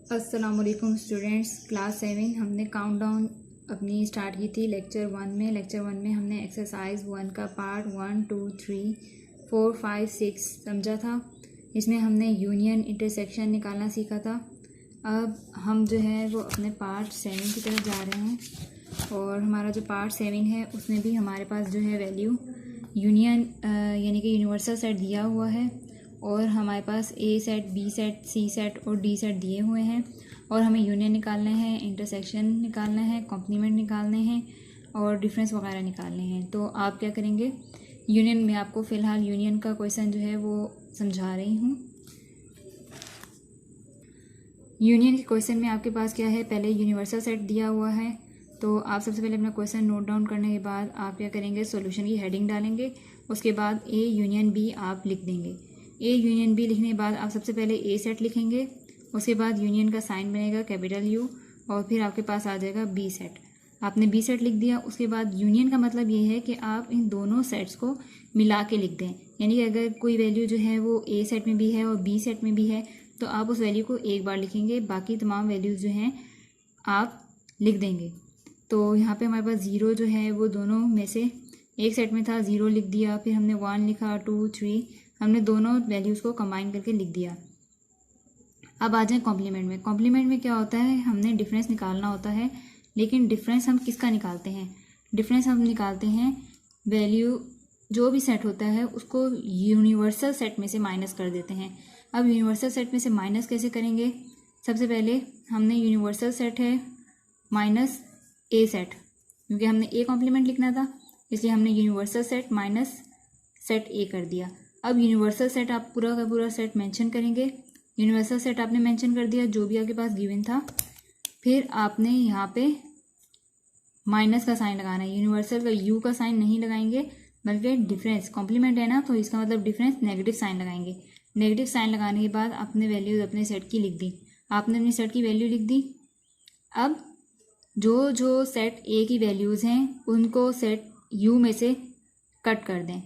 अस्सलामुअलैकुम students, class 7 हमने countdown अपनी स्टार्ट की थी लेक्चर 1 में। लेक्चर 1 में हमने एक्सरसाइज 1 का पार्ट 1, 2, 3, 4, 5, 6 समझा था। इसमें हमने यूनियन इंटरसेक्शन निकालना सीखा था। अब हम जो है वो अपने पार्ट 7 की तरफ जा रहे हैं और हमारा जो पार्ट 7 है उसमें भी हमारे पास जो है वैल्यू यूनियन यानी कि यूनिवर्सल सेट दिया हुआ है और हमारे पास ए सेट, बी सेट, सी सेट और डी सेट दिए हुए हैं और हमें यूनियन निकालना है, इंटरसेक्शन निकालना है, कॉम्प्लीमेंट निकालने हैं और डिफरेंस वगैरह निकालने हैं। तो आप क्या करेंगे, यूनियन में आपको फ़िलहाल यूनियन का क्वेश्चन जो है वो समझा रही हूँ। यूनियन के क्वेश्चन में आपके पास क्या है, पहले यूनिवर्सल सेट दिया हुआ है। तो आप सबसे पहले अपना क्वेश्चन नोट डाउन करने के बाद आप क्या करेंगे, सॉल्यूशन की हेडिंग डालेंगे। उसके बाद ए यूनियन बी आप लिख देंगे। ए यूनियन बी लिखने के बाद आप सबसे पहले ए सेट लिखेंगे। उसके बाद यूनियन का साइन बनेगा कैपिटल यू और फिर आपके पास आ जाएगा बी सेट। आपने बी सेट लिख दिया। उसके बाद यूनियन का मतलब ये है कि आप इन दोनों सेट्स को मिला के लिख दें। यानी कि अगर कोई वैल्यू जो है वो ए सेट में भी है और बी सेट में भी है तो आप उस वैल्यू को एक बार लिखेंगे, बाकी तमाम वैल्यूज़ जो हैं आप लिख देंगे। तो यहाँ पे हमारे पास ज़ीरो जो है वो दोनों में से एक सेट में था, ज़ीरो लिख दिया। फिर हमने 1 लिखा, 2, 3, हमने दोनों वैल्यूज़ को कंबाइन करके लिख दिया। अब आ जाए कॉम्प्लीमेंट में। कॉम्प्लीमेंट में क्या होता है, हमने डिफरेंस निकालना होता है, लेकिन डिफरेंस हम किसका निकालते हैं, डिफरेंस हम निकालते हैं वैल्यू जो भी सेट होता है उसको यूनिवर्सल सेट में से माइनस कर देते हैं। अब यूनिवर्सल सेट में से माइनस कैसे करेंगे, सबसे पहले हमने यूनिवर्सल सेट है माइनस ए सेट, क्योंकि हमने ए कॉम्प्लीमेंट लिखना था इसलिए हमने यूनिवर्सल सेट माइनस सेट ए कर दिया। अब यूनिवर्सल सेट आप पूरा का पूरा सेट मेंशन करेंगे। यूनिवर्सल सेट आपने मेंशन कर दिया जो भी आपके पास गिवन था। फिर आपने यहाँ पे माइनस का साइन लगाना है। यूनिवर्सल का यू का साइन नहीं लगाएंगे बल्कि डिफरेंस, कॉम्प्लीमेंट है ना तो इसका मतलब डिफरेंस, नेगेटिव साइन लगाएंगे। नेगेटिव साइन लगाने के बाद आपने वैल्यूज अपने सेट की लिख दी। आपने अपनी सेट की वैल्यू लिख दी। अब जो जो सेट ए की वैल्यूज़ हैं उनको सेट यू में से कट कर दें।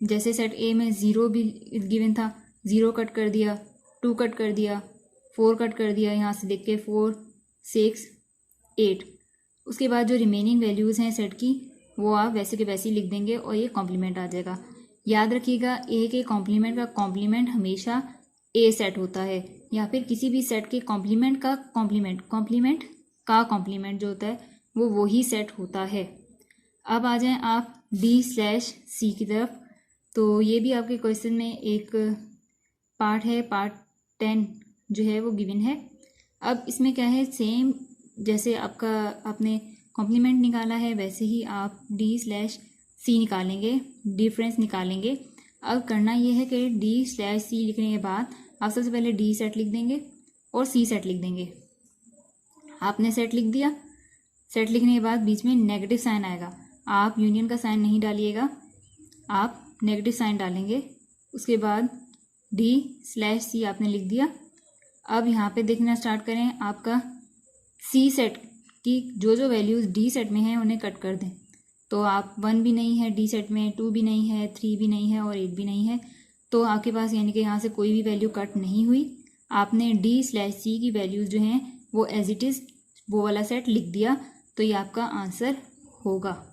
जैसे सेट ए में ज़ीरो भी गिवन था, ज़ीरो कट कर दिया, 2 कट कर दिया, 4 कट कर दिया, यहाँ से देख के 4, 6, 8। उसके बाद जो रिमेनिंग वैल्यूज़ हैं सेट की वो आप वैसे के वैसे ही लिख देंगे और ये कॉम्प्लीमेंट आ जाएगा। याद रखिएगा, ए के कॉम्प्लीमेंट का कॉम्प्लीमेंट हमेशा ए सेट होता है या फिर किसी भी सेट के कॉम्प्लीमेंट का कॉम्प्लीमेंट जो होता है वो वही सेट होता है। अब आ जाएं आप B/C की तरफ। तो ये भी आपके क्वेश्चन में एक पार्ट है, पार्ट 10 जो है वो गिवन है। अब इसमें क्या है, सेम जैसे आपने कॉम्प्लीमेंट निकाला है वैसे ही आप D/C निकालेंगे, डिफरेंस निकालेंगे। अब करना ये है कि D/C लिखने के बाद आप सबसे पहले D सेट लिख देंगे और C सेट लिख देंगे। आपने सेट लिख दिया। सेट लिखने के बाद बीच में नेगेटिव साइन आएगा, आप यूनियन का साइन नहीं डालिएगा, आप नेगेटिव साइन डालेंगे। उसके बाद D/C आपने लिख दिया। अब यहाँ पे देखना स्टार्ट करें, आपका C सेट की जो जो वैल्यूज़ D सेट में हैं उन्हें कट कर दें। तो आप 1 भी नहीं है D सेट में, 2 भी नहीं है, 3 भी नहीं है और 8 भी नहीं है। तो आपके पास यानी कि यहाँ से कोई भी वैल्यू कट नहीं हुई। आपने D/C की वैल्यूज़ जो हैं वो एज इट इज़ वो वाला सेट लिख दिया, तो ये आपका आंसर होगा।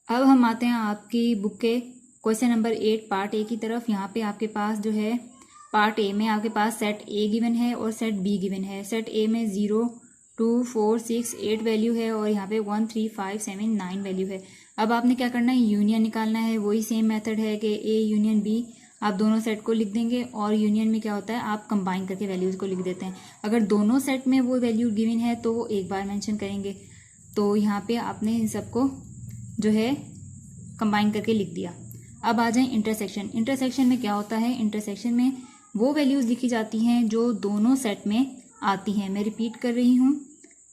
अब हम आते हैं आपकी बुक के क्वेश्चन नंबर 8 पार्ट ए की तरफ। यहाँ पे आपके पास जो है पार्ट ए में आपके पास सेट ए गिवन है और सेट बी गिवन है। सेट ए में 0, 2, 4, 6, 8 वैल्यू है और यहाँ पे 1, 3, 5, 7, 9 वैल्यू है। अब आपने क्या करना है, यूनियन निकालना है। वही सेम मेथड है कि ए यूनियन बी, आप दोनों सेट को लिख देंगे और यूनियन में क्या होता है आप कंबाइन करके वैल्यूज़ को लिख देते हैं। अगर दोनों सेट में वो वैल्यू गिवन है तो वो एक बार मेंशन करेंगे। तो यहाँ पे आपने इन सबको जो है कंबाइन करके लिख दिया। अब आ जाए इंटरसेक्शन। इंटरसेक्शन में क्या होता है, इंटरसेक्शन में वो वैल्यूज़ लिखी जाती हैं जो दोनों सेट में आती हैं। मैं रिपीट कर रही हूँ,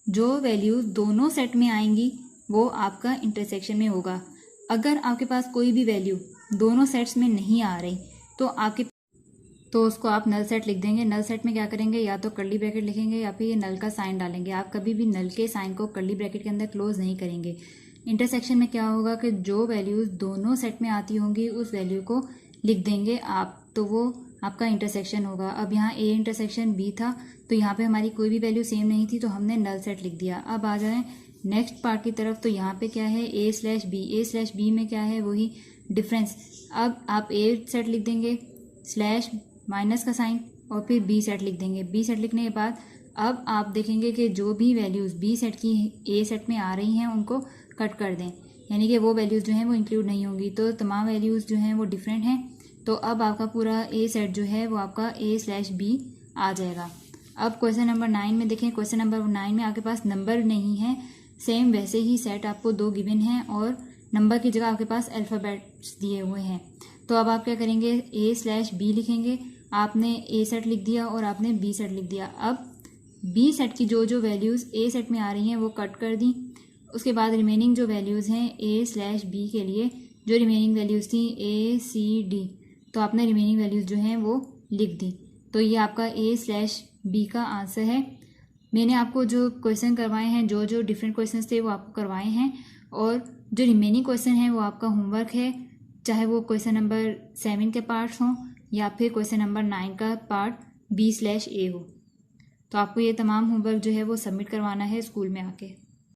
जो वैल्यूज़ दोनों सेट में आएंगी वो आपका इंटरसेक्शन में होगा। अगर आपके पास कोई भी वैल्यू दोनों सेट्स में नहीं आ रही तो उसको आप नल सेट लिख देंगे। नल सेट में क्या करेंगे, या तो कर्ली ब्रैकेट लिखेंगे या फिर ये नल का साइन डालेंगे। आप कभी भी नल के साइन को कर्ली ब्रैकेट के अंदर क्लोज नहीं करेंगे। इंटरसेक्शन में क्या होगा कि जो वैल्यूज़ दोनों सेट में आती होंगी उस वैल्यू को लिख देंगे आप, तो वो आपका इंटरसेक्शन होगा। अब यहाँ ए इंटरसेक्शन बी था, तो यहाँ पे हमारी कोई भी वैल्यू सेम नहीं थी, तो हमने नल सेट लिख दिया। अब आ जाए नेक्स्ट पार्ट की तरफ, तो यहाँ पे क्या है ए स्लैश बी में क्या है वही डिफरेंस। अब आप ए सेट लिख देंगे स्लैश माइनस का साइन और फिर बी सेट लिख देंगे। बी सेट लिखने के बाद अब आप देखेंगे कि जो भी वैल्यूज़ बी सेट की ए सेट में आ रही हैं उनको कट कर दें, यानी कि वो वैल्यूज़ जो हैं वो इंक्लूड नहीं होंगी, तो तमाम वैल्यूज़ जो हैं वो डिफरेंट हैं। तो अब आपका पूरा ए सेट जो है वो आपका ए स्लैश बी आ जाएगा। अब क्वेश्चन नंबर 9 में देखें, क्वेश्चन नंबर 9 में आपके पास नंबर नहीं है, सेम वैसे ही सेट आपको 2 गिवन हैं और नंबर की जगह आपके पास अल्फ़ाबेट्स दिए हुए हैं। तो अब आप क्या करेंगे, ए स्लैश बी लिखेंगे। आपने ए सेट लिख दिया और आपने बी सेट लिख दिया। अब बी सेट की जो जो वैल्यूज़ ए सेट में आ रही हैं वो कट कर दी। उसके बाद रिमेनिंग जो वैल्यूज़ हैं ए स्लैश बी के लिए, जो रिमेनिंग वैल्यूज़ थी ए सी डी, तो आपने रिमेनिंग वैल्यूज़ जो हैं वो लिख दी। तो ये आपका ए स्लैश बी का आंसर है। मैंने आपको जो क्वेश्चन करवाए हैं, जो जो डिफरेंट क्वेश्चन थे वो आपको करवाए हैं, और जो रिमेनिंग क्वेश्चन हैं वो आपका होमवर्क है, चाहे वो क्वेश्चन नंबर 7 के पार्ट्स हों या फिर क्वेश्चन नंबर 9 का पार्ट बी स्लैश ए हो। तो आपको ये तमाम होमवर्क जो है वो सबमिट करवाना है स्कूल में आके।